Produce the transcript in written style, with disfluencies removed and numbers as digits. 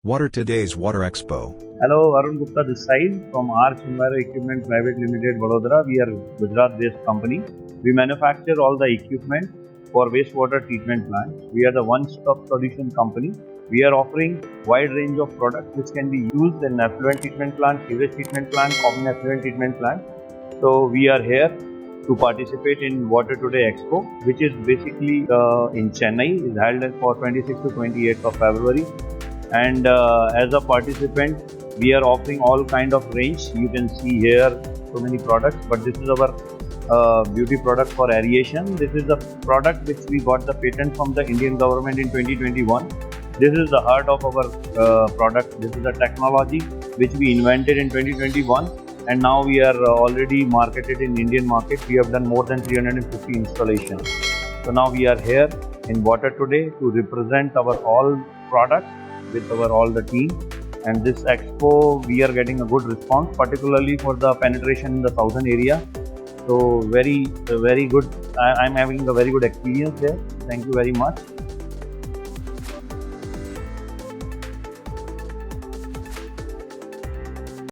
What are today's Water Expo? Hello, Arun Gupta this side from Arch Enviro Equipment Private Limited, Vadodara. We are Gujarat-based company. We manufacture all the equipment for wastewater treatment plants. We are the one-stop solution company. We are offering wide range of products which can be used in effluent treatment plant, sewage treatment plant, common effluent treatment plant. So we are here to participate in Water Today Expo, which is basically in Chennai. Is held for 26th to 28th of February. And as a participant, we are offering all kind of range. You can see here so many products, but this is our beauty product for aeration. This is the product which we got the patent from the Indian government in 2021. This is the heart of our product. This is a technology which we invented in 2021, and now we are already marketed in Indian market. We have done more than 350 installations. So now we are here in Water Today to represent our all products with our all the team. And this expo we are getting a good response, particularly for the penetration in the southern area. So very good. I'm having a very good experience there. Thank you very much.